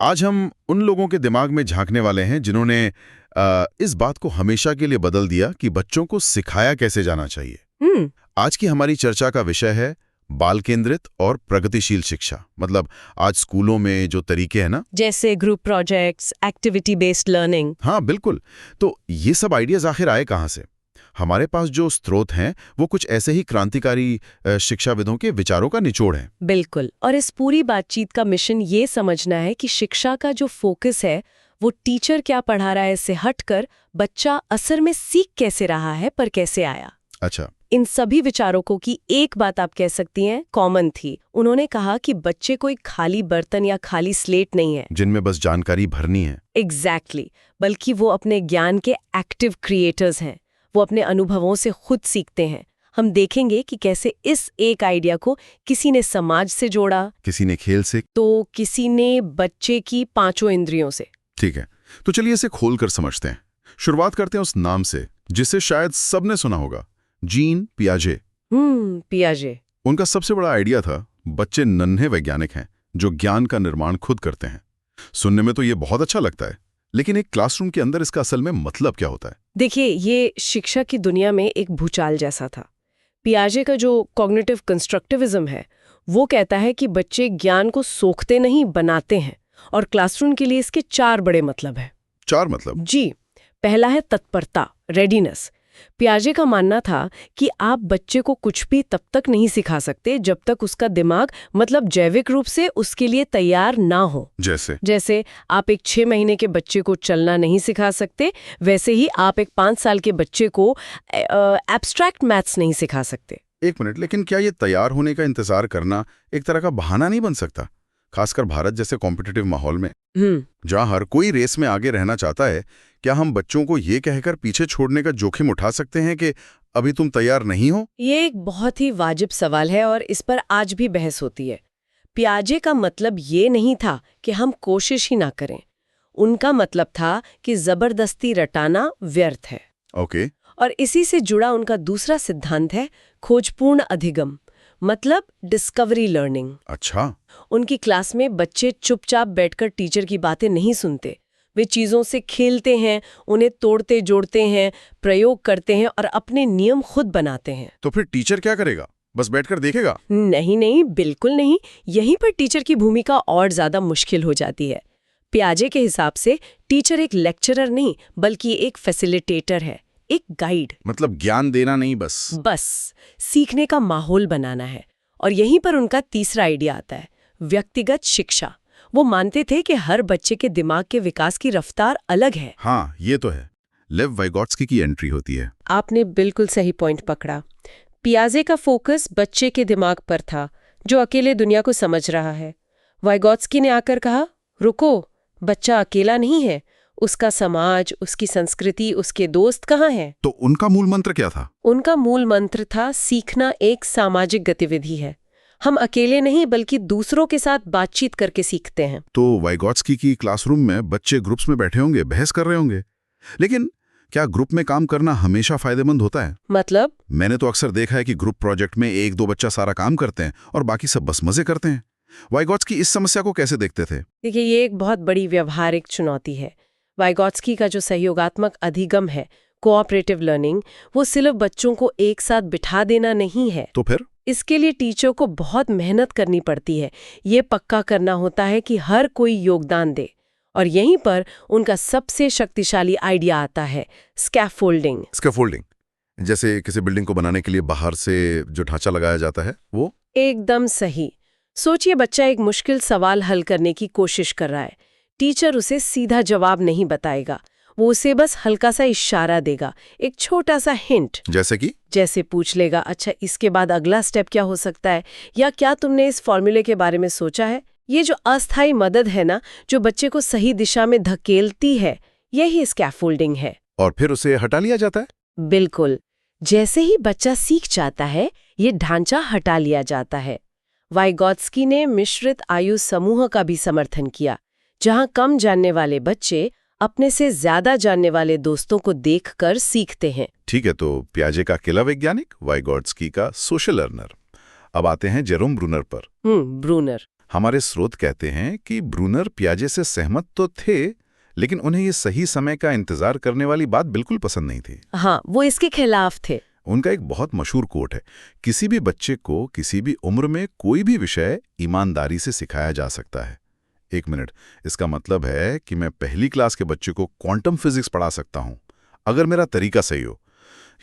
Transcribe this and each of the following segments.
आज हम उन लोगों के दिमाग में झांकने वाले हैं जिन्होंने इस बात को हमेशा के लिए बदल दिया कि बच्चों को सिखाया कैसे जाना चाहिए। आज की हमारी चर्चा का विषय है बाल केंद्रित और प्रगतिशील शिक्षा। मतलब आज स्कूलों में जो तरीके हैं ना, जैसे group projects, activity based learning. हाँ बिल्कुल। तो ये सब आइडियाज आखिर आए कहाँ से? हमारे पास जो स्रोत हैं वो कुछ ऐसे ही क्रांतिकारी शिक्षाविदों के विचारों का निचोड़ है। बिल्कुल। और इस पूरी बातचीत का मिशन ये समझना है कि शिक्षा का जो फोकस है वो टीचर क्या पढ़ा रहा है इससे हटकर बच्चा असर में सीख कैसे रहा है पर कैसे आया। अच्छा। इन सभी विचारकों की एक बात आप कह सकती हैं कॉमन थी। उन्होंने कहा कि बच्चे कोई खाली बर्तन या खाली स्लेट नहीं है जिनमें बस जानकारी भरनी है। एग्जैक्टली बल्कि वो अपने ज्ञान के एक्टिव क्रिएटर्स हैं। वो अपने अनुभवों से खुद सीखते हैं। हम देखेंगे कि कैसे इस एक आइडिया को किसी ने समाज से जोड़ा, किसी ने खेल से, तो किसी ने बच्चे की 5 इंद्रियों से। ठीक है, तो चलिए इसे खोलकर समझते हैं। शुरुआत करते हैं उस नाम से जिसे शायद सबने सुना होगा, जीन पियाजे। पियाजे। उनका सबसे बड़ा आइडिया था बच्चे नन्हे वैज्ञानिक हैं जो ज्ञान का निर्माण खुद करते हैं। सुनने में तो ये बहुत अच्छा लगता है, लेकिन एक क्लासरूम के अंदर इसका असल में मतलब क्या होता है? देखिए, ये शिक्षा की दुनिया में एक भूचाल जैसा था। पियाजे का जो कॉग्निटिव कंस्ट्रक्टिविज्म है वो कहता है कि बच्चे ज्ञान को सोखते नहीं बनाते हैं, और क्लासरूम के लिए इसके 4 बड़े मतलब हैं। 4 मतलब? जी। पहला है तत्परता, रेडीनेस। पियाजे का मानना था कि आप बच्चे को कुछ भी तब तक नहीं सिखा सकते जब तक उसका दिमाग मतलब जैविक रूप से उसके लिए तैयार ना हो। जैसे आप एक 6 महीने के बच्चे को चलना नहीं सिखा सकते, वैसे ही आप एक 5 साल के बच्चे को एब्स्ट्रैक्ट मैथ्स नहीं सिखा सकते। एक मिनट, लेकिन क्या ये तैयार होने का इंतजार करना एक तरह का बहाना नहीं बन सकता, खासकर भारत जैसे कॉम्पिटिटिव माहौल में जहां हर कोई रेस में आगे रहना चाहता है? क्या हम बच्चों को ये कहकर पीछे छोड़ने का जोखिम उठा सकते हैं कि अभी तुम तैयार नहीं हो? ये एक बहुत ही वाजिब सवाल है और इस पर आज भी बहस होती है। पियाजे का मतलब ये नहीं था कि हम कोशिश ही ना करें। उनका मतलब था कि जबरदस्ती रटाना व्यर्थ है। ओके। और इसी से जुड़ा उनका दूसरा सिद्धांत है खोजपूर्ण अधिगम, मतलब डिस्कवरी लर्निंग। अच्छा। उनकी क्लास में बच्चे चुपचाप बैठकर टीचर की बातें नहीं सुनते। वे चीजों से खेलते हैं, उन्हें तोड़ते जोड़ते हैं, प्रयोग करते हैं और अपने नियम खुद बनाते हैं। तो फिर टीचर क्या करेगा? बस बैठकर देखेगा? नहीं, बिल्कुल नहीं। यहीं पर टीचर की भूमिका और ज्यादा मुश्किल हो जाती है। पियाजे के हिसाब से टीचर एक लेक्चरर नहीं बल्कि एक फैसिलिटेटर है, एक गाइड। मतलब ज्ञान देना नहीं, बस सीखने का माहौल बनाना है। और यहीं पर उनका तीसरा आइडिया आता है, व्यक्तिगत शिक्षा। वो मानते थे कि हर बच्चे के दिमाग के विकास की रफ्तार अलग है। हाँ, ये तो है। लेव वाइगोट्स्की की एंट्री होती है। आपने बिल्कुल सही पॉइंट पकड़ा। पियाजे का फोकस बच्चे के दिमाग पर था जो अकेले दुनिया को समझ रहा है। वाइगोट्स्की ने आकर कहा, रुको, बच्चा अकेला नहीं है, उसका समाज, उसकी संस्कृति, उसके दोस्त कहाँ हैं? तो उनका मूल मंत्र क्या था? उनका मूल मंत्र था सीखना एक सामाजिक गतिविधि है। हम अकेले नहीं बल्कि दूसरों के साथ बातचीत करके सीखते हैं। तो वाइगोट्स्की की क्लासरूम में बच्चे ग्रुप्स में बैठे होंगे, बहस कर रहे होंगे, लेकिन क्या ग्रुप में काम करना हमेशा फायदेमंद होता है? मतलब? मैंने तो अक्सर देखा है कि ग्रुप प्रोजेक्ट में 1-2 बच्चा सारा काम करते हैं और बाकी सब बस मजे करते हैं। वाइगोट्स्की इस समस्या को कैसे देखते थे? देखिए, ये एक बहुत बड़ी व्यवहारिक चुनौती है। वाइगोट्स्की का जो सहयोगात्मक अधिगम है, कोऑपरेटिव लर्निंग, वो सिर्फ बच्चों को एक साथ बिठा देना नहीं है। तो फिर? इसके लिए टीचर को बहुत मेहनत करनी पड़ती है। ये पक्का करना होता है कि हर कोई योगदान दे। और यहीं पर उनका सबसे शक्तिशाली आइडिया आता है, स्कैफोल्डिंग। स्कैफोल्डिंग जैसे किसी बिल्डिंग को बनाने के लिए बाहर से जो ढांचा लगाया जाता है, वो? एकदम सही। सोचिए, बच्चा एक मुश्किल सवाल हल करने की कोशिश कर रहा है। टीचर उसे सीधा जवाब नहीं बताएगा, वो उसे बस हल्का सा इशारा देगा, एक छोटा सा हिंट। जैसे पूछ लेगा, अच्छा इसके बाद अगला स्टेप क्या हो सकता है, या क्या तुमने इस फॉर्मूले के बारे में सोचा है? ये जो अस्थायी मदद है ना, जो बच्चे को सही दिशा में धकेलती है, यही स्कैफोल्डिंग है। और फिर उसे हटा लिया जाता है? बिल्कुल। जैसे ही बच्चा सीख जाता है, ये ढांचा हटा लिया जाता है। वाइगोट्स्की ने मिश्रित आयु समूह का भी समर्थन किया, जहां कम जानने वाले बच्चे अपने से ज्यादा जानने वाले दोस्तों को देखकर सीखते हैं। ठीक है, तो पियाजे का अकेला वैज्ञानिक, वाइगोट्स्की का सोशल लर्नर। अब आते हैं जेरोम ब्रूनर पर। ब्रूनर। हमारे स्रोत कहते हैं कि ब्रूनर पियाजे से सहमत तो थे, लेकिन उन्हें ये सही समय का इंतजार करने वाली बात बिल्कुल पसंद नहीं थी। हाँ, वो इसके खिलाफ थे। उनका एक बहुत मशहूर कोट है, किसी भी बच्चे को किसी भी उम्र में कोई भी विषय ईमानदारी से सिखाया जा सकता है। एक मिनट, इसका मतलब है कि मैं पहली क्लास के बच्चे को क्वांटम फिजिक्स पढ़ा सकता हूं, अगर मेरा तरीका सही हो।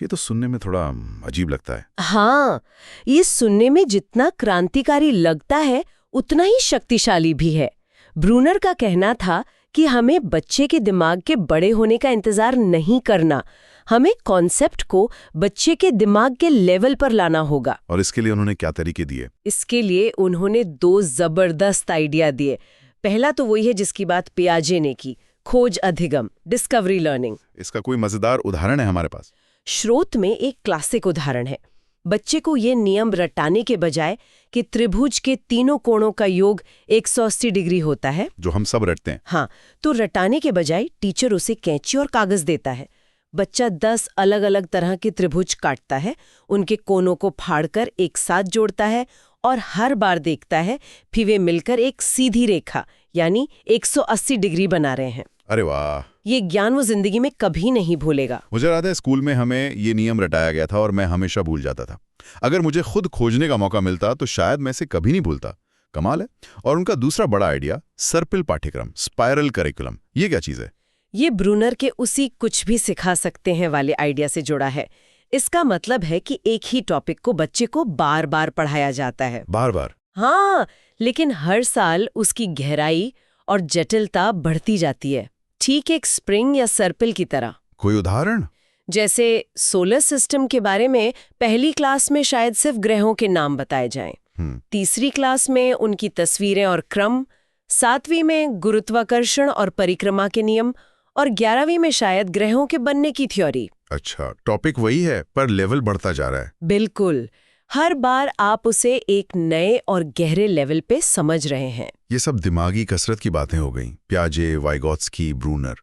ये तो सुनने में थोड़ा अजीब लगता है। हाँ, ये सुनने में जितना क्रांतिकारी लगता है उतना ही शक्तिशाली भी है। ब्रूनर का कहना था कि हमें बच्चे के दिमाग के बड़े होने का इंतजार नहीं करना, हमें कॉन्सेप्ट को बच्चे के दिमाग के लेवल पर लाना होगा। और इसके लिए उन्होंने क्या तरीके दिए? इसके लिए उन्होंने 2 जबरदस्त आइडिया दिए। पहला तो वही है जिसकी बात पियाजे ने की, खोज अधिगम, डिस्कवरी लर्निंग। इसका कोई मजेदार उदाहरण है हमारे पास? स्रोत में एक क्लासिक उदाहरण है। बच्चे को ये नियम रटाने के बजाय कि त्रिभुज के तीनों कोणों का योग 180 डिग्री होता है, जो हम सब रटते हैं। हाँ, तो रटाने के बजाय टीचर उसे कैंची और कागज देता है। बच्चा 10 अलग अलग तरह के त्रिभुज काटता है, उनके कोनों को फाड़कर एक साथ जोड़ता है और हर बार देखता है फिर वे मिलकर एक सीधी रेखा यानी 180 डिग्री बना रहे हैं। अरे वाह! ये ज्ञान वो जिंदगी में कभी नहीं भूलेगा। मुझे याद है स्कूल में हमें ये नियम रटाया गया था और मैं हमेशा भूल जाता था। अगर मुझे खुद खोजने का मौका मिलता तो शायद मैं इसे कभी नहीं भूलता। कमाल है। और उनका दूसरा बड़ा आइडिया, सर्पिल पाठ्यक्रम, स्पाइरल करिकुलम, ये क्या चीज़ है? ये ब्रूनर के उसी कुछ भी सिखा सकते हैं वाले आइडिया से जुड़ा है। इसका मतलब है कि एक ही टॉपिक को बच्चे को बार बार पढ़ाया जाता है। बार बार? हाँ, लेकिन हर साल उसकी गहराई और जटिलता बढ़ती जाती है, ठीक एक स्प्रिंग या सर्पिल की तरह। कोई उदाहरण? जैसे सोलर सिस्टम के बारे में पहली क्लास में शायद सिर्फ ग्रहों के नाम बताए जाएं, तीसरी क्लास में उनकी तस्वीरें और क्रम, 7वीं में गुरुत्वाकर्षण और परिक्रमा के नियम, और 11वीं में शायद ग्रहों के बनने की थ्योरी। अच्छा, टॉपिक वही है पर लेवल बढ़ता जा रहा है। बिल्कुल, हर बार आप उसे एक नए और गहरे लेवल पे समझ रहे हैं। ये सब दिमागी कसरत की बातें हो गईं, पियाजे, वाइगोत्स्की, ब्रूनर।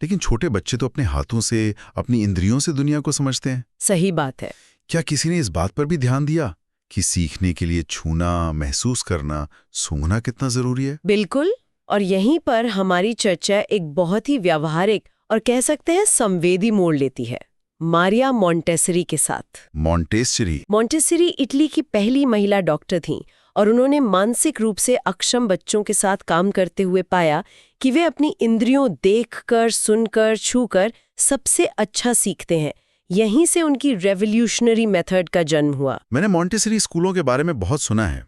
लेकिन छोटे बच्चे तो अपने हाथों से, अपनी इंद्रियों से दुनिया को समझते हैं। सही बात है। क्या किसी ने इस बात पर भी ध्यान दिया कि सीखने के लिए छूना, महसूस करना, सूंघना कितना जरूरी है? बिल्कुल, और यहीं पर हमारी चर्चा एक बहुत ही व्यावहारिक और कह सकते हैं संवेदी मोड़ लेती है, मारिया मोंटेसरी के साथ। मोंटेसरी इटली की पहली महिला डॉक्टर थीं और उन्होंने मानसिक रूप से अक्षम बच्चों के साथ काम करते हुए पाया कि वे अपनी इंद्रियों देखकर, सुनकर, छूकर सबसे अच्छा सीखते हैं। यहीं से उनकी रेवोल्यूशनरी मेथड का जन्म हुआ। मैंने मोंटेसरी स्कूलों के बारे में बहुत सुना है।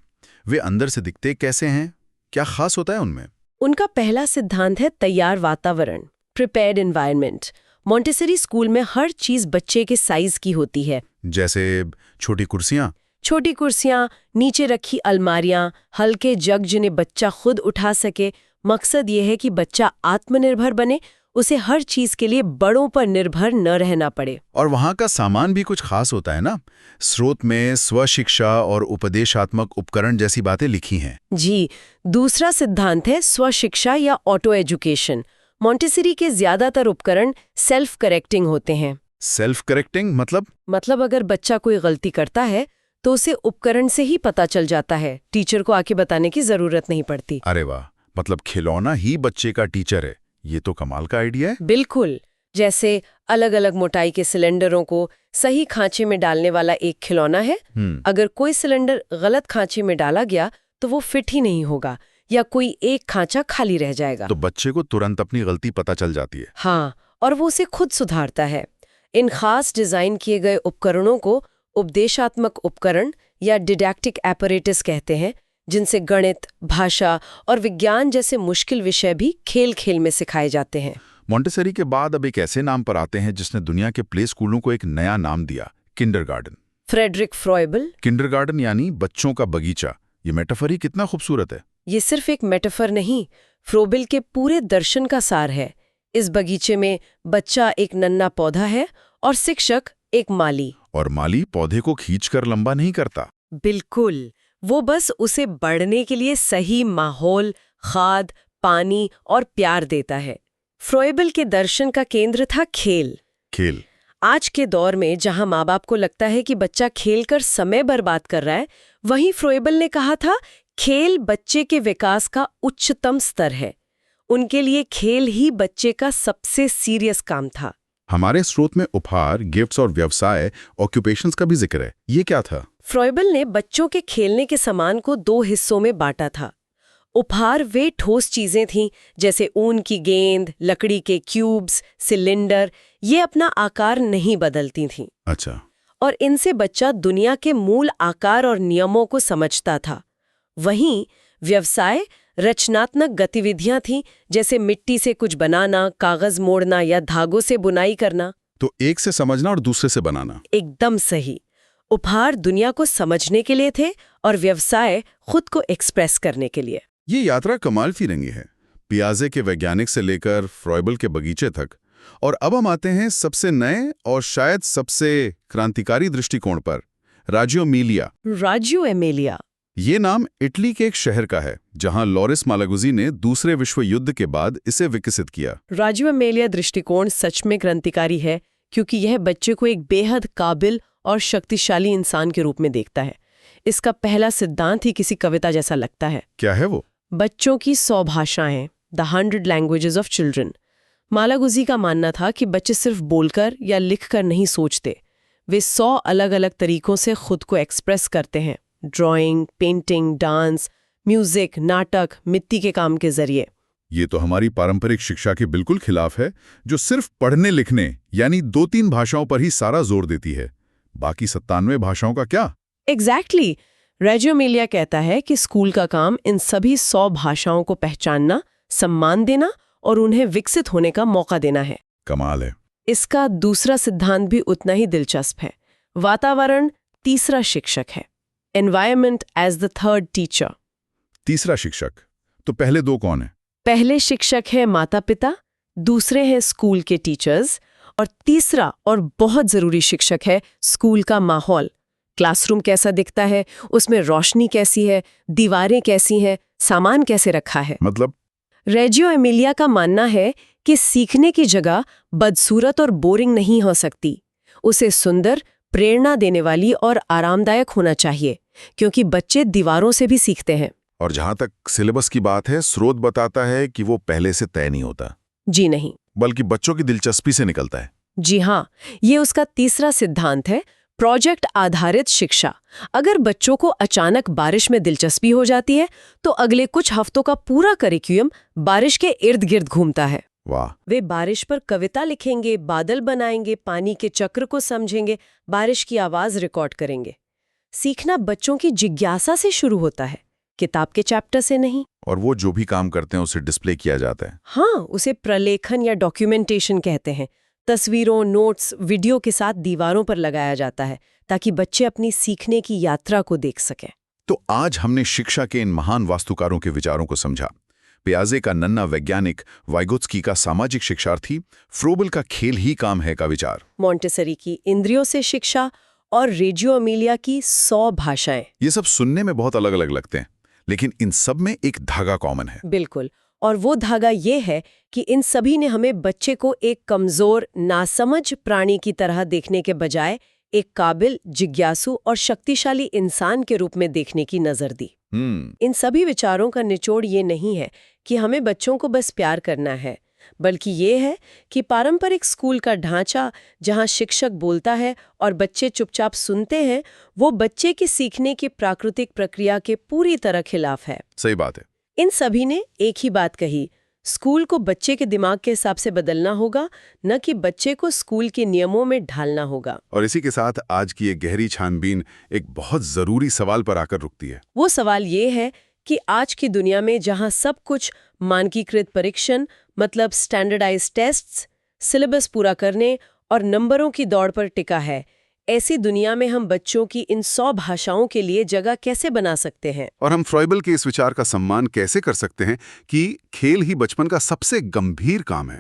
वे अंदर से दिखते कैसे हैं? क्या खास होता है उनमें? उनका पहला सिद्धांत है तैयार वातावरण, प्रिपेयर्ड एनवायरनमेंट। मोंटेसरी स्कूल में हर चीज बच्चे के साइज की होती है। जैसे छोटी कुर्सियां, नीचे रखी अलमारियां, हल्के जग जिन्हें बच्चा खुद उठा सके। मकसद ये है कि बच्चा आत्मनिर्भर बने, उसे हर चीज के लिए बड़ों पर निर्भर न रहना पड़े। और वहाँ का सामान भी कुछ खास होता है ना? स्रोत में स्वशिक्षा और उपदेशात्मक उपकरण जैसी बातें लिखी हैं। जी, दूसरा सिद्धांत है स्वशिक्षा या ऑटो एजुकेशन। मोंटेसरी के ज्यादातर उपकरण सेल्फ करेक्टिंग होते हैं। सेल्फ करेक्टिंग मतलब अगर बच्चा कोई गलती करता है तो उसे उपकरण से ही पता चल जाता है, टीचर को आके बताने की जरूरत नहीं पड़ती। अरे वाह, मतलब खिलौना ही बच्चे का टीचर है। ये तो कमाल का आइडिया है। बिल्कुल, जैसे अलग अलग मोटाई के सिलेंडरों को सही खांचे में डालने वाला एक खिलौना है। अगर कोई सिलेंडर गलत खांचे में डाला गया तो वो फिट ही नहीं होगा या कोई एक खांचा खाली रह जाएगा। तो बच्चे को तुरंत अपनी गलती पता चल जाती है। हाँ, और वो उसे खुद सुधारता है। इन खास डिजाइन किए गए उपकरणों को उपदेशात्मक उपकरण या डिडैक्टिक एपरेटस कहते हैं, जिनसे गणित, भाषा और विज्ञान जैसे मुश्किल विषय भी खेल खेल में सिखाए जाते हैं। मोंटेसरी के बाद अब एक ऐसे नाम पर आते हैं जिसने दुनिया के प्ले स्कूलों को एक नया नाम दिया, किंडरगार्टन। फ्रेडरिक फ्रॉइबल। किंडरगार्टन यानी बच्चों का बगीचा। ये मेटाफर ही कितना खूबसूरत है। ये सिर्फ एक मेटाफर नहीं, फ्रोबेल के पूरे दर्शन का सार है। इस बगीचे में बच्चा एक नन्हा पौधा है और शिक्षक एक माली। और माली पौधे को खींचकर लंबा नहीं करता। बिल्कुल, वो बस उसे बढ़ने के लिए सही माहौल, खाद, पानी और प्यार देता है। फ्रोइबल के दर्शन का केंद्र था खेल। आज के दौर में जहां माँ बाप को लगता है कि बच्चा खेलकर समय बर्बाद कर रहा है, वहीं फ्रोइबल ने कहा था खेल बच्चे के विकास का उच्चतम स्तर है। उनके लिए खेल ही बच्चे का सबसे सीरियस काम था। हमारे स्रोत में उपहार, गिफ्ट्स और व्यवसाय, ऑक्यूपेशंस का भी जिक्र है। ये क्या था? फ्रॉइबल ने बच्चों के खेलने के सामान को 2 हिस्सों में बांटा था। उपहार वे ठोस चीजें थीं जैसे ऊन की गेंद, लकड़ी के क्यूब्स, सिलेंडर, ये अपना आकार नहीं बदलती थीं। अच्छा। और इनसे बच्चा दुनिया के मूल आकार और नियमों को समझता था। वहीं व्यवसाय रचनात्मक गतिविधियां थीं जैसे मिट्टी से कुछ बनाना, कागज मोड़ना या धागों से बुनाई करना। तो एक से समझना और दूसरे से बनाना। एकदम सही। उपहार दुनिया को समझने के लिए थे और व्यवसाय खुद को एक्सप्रेस करने के लिए। ये यात्रा कमाल की रंगी है, पियाजे के वैज्ञानिक से लेकर फ्रॉइबल के बगीचे तक। और अब हम आते हैं सबसे नए और शायद सबसे क्रांतिकारी दृष्टिकोण पर, राजियो एमिलिया। राजियो एमिलिया ये नाम इटली के एक शहर का है जहां लॉरिस मालागुजी ने दूसरे विश्व युद्ध के बाद इसे विकसित किया। राजियो एमिलिया दृष्टिकोण सच में क्रांतिकारी है क्योंकि यह बच्चे को एक बेहद काबिल और शक्तिशाली इंसान के रूप में देखता है। इसका पहला सिद्धांत ही किसी कविता जैसा लगता है। क्या है वो? बच्चों की 100 भाषाएं, द 100 लैंग्वेजेस ऑफ चिल्ड्रन। मालागुजी का मानना था कि बच्चे सिर्फ बोलकर या लिखकर नहीं सोचते, वे 100 अलग अलग तरीकों से खुद को एक्सप्रेस करते हैं। ड्राइंग, पेंटिंग, डांस, म्यूजिक, नाटक, मिट्टी के काम के जरिए। ये तो हमारी पारंपरिक शिक्षा के बिल्कुल खिलाफ है, जो सिर्फ पढ़ने लिखने यानी 2-3 भाषाओं पर ही सारा जोर देती है। बाकी 97 भाषाओं का क्या? एग्जैक्टली। राजियो एमिलिया कहता है कि स्कूल का काम इन सभी 100 भाषाओं को पहचानना, सम्मान देना और उन्हें विकसित होने का मौका देना है। कमाल है। इसका दूसरा सिद्धांत भी उतना ही दिलचस्प है। वातावरण तीसरा शिक्षक है। Environment as the third teacher. तीसरा शिक्षक? तो पहले 2 कौन है? पहले शिक्षक है माता पिता, दूसरे हैं स्कूल के टीचर्स, और तीसरा और बहुत जरूरी शिक्षक है स्कूल का माहौल। क्लासरूम कैसा दिखता है, उसमें रोशनी कैसी है, दीवारें कैसी हैं, सामान कैसे रखा है। मतलब? राजियो एमिलिया का मानना है कि सीखने की जगह बदसूरत और बोरिंग नहीं हो सकती। उसे सुंदर, प्रेरणा देने वाली और आरामदायक होना चाहिए, क्योंकि बच्चे दीवारों से भी सीखते हैं। और जहां तक सिलेबस की बात है, स्रोत बताता है कि वो पहले से तय नहीं होता। जी नहीं, बल्कि बच्चों की दिलचस्पी से निकलता है। जी हाँ, ये उसका तीसरा सिद्धांत है, प्रोजेक्ट आधारित शिक्षा। अगर बच्चों को अचानक बारिश में दिलचस्पी हो जाती है तो अगले कुछ हफ्तों का पूरा करिकुलम बारिश के इर्द गिर्द घूमता है। वाह। वे बारिश पर कविता लिखेंगे, बादल बनाएंगे, पानी के चक्र को समझेंगे, बारिश की आवाज रिकॉर्ड करेंगे। सीखना बच्चों की जिज्ञासा से शुरू होता है, किताब के चैप्टर से नहीं। और वो जो भी काम करते हैं उसे डिस्प्ले किया जाता है। हाँ, उसे प्रलेखन या डॉक्यूमेंटेशन कहते हैं। तस्वीरों, नोट्स, वीडियो के साथ दीवारों पर लगाया जाता है ताकि बच्चे अपनी सीखने की यात्रा को देख सकें। तो आज हमने शिक्षा के इन महान वास्तुकारों के विचारों को समझा। पियाजे का नन्हा वैज्ञानिक, वाइगोत्स्की का सामाजिक शिक्षार्थी, फ्रोबल का खेल ही काम है का विचार, मॉन्टेसरी की इंद्रियों से शिक्षा और राजियो एमिलिया की 100 भाषाएं। ये सब सुनने में बहुत अलग अलग लगते हैं, लेकिन इन सब में एक धागा कॉमन है। बिल्कुल, और वो धागा ये है कि इन सभी ने हमें बच्चे को एक कमजोर, नासमझ प्राणी की तरह देखने के बजाय एक काबिल, जिज्ञासु और शक्तिशाली इंसान के रूप में देखने की नजर दी। इन सभी विचारों का निचोड़ ये नहीं है कि हमें बच्चों को बस प्यार करना है, बल्कि ये है कि पारंपरिक स्कूल का ढांचा, जहां शिक्षक बोलता है और बच्चे चुपचाप सुनते हैं, वो बच्चे की सीखने की प्राकृतिक प्रक्रिया के पूरी तरह खिलाफ है। सही बात है। इन सभी ने एक ही बात कही, स्कूल को बच्चे के दिमाग के हिसाब से बदलना होगा, न कि बच्चे को स्कूल के नियमों में ढालना होगा। और इसी के साथ आज की ये गहरी छानबीन एक बहुत जरूरी सवाल पर आकर रुकती है। वो सवाल ये है कि आज की दुनिया में जहां सब कुछ मानकीकृत परीक्षण, मतलब स्टैंडर्डाइज्ड टेस्ट्स, सिलेबस पूरा करने और नंबरों की दौड़ पर टिका है, ऐसी दुनिया में हम बच्चों की इन 100 भाषाओं के लिए जगह कैसे बना सकते हैं? और हम फ्रॉइबल के इस विचार का सम्मान कैसे कर सकते हैं कि खेल ही बचपन का सबसे गंभीर काम है?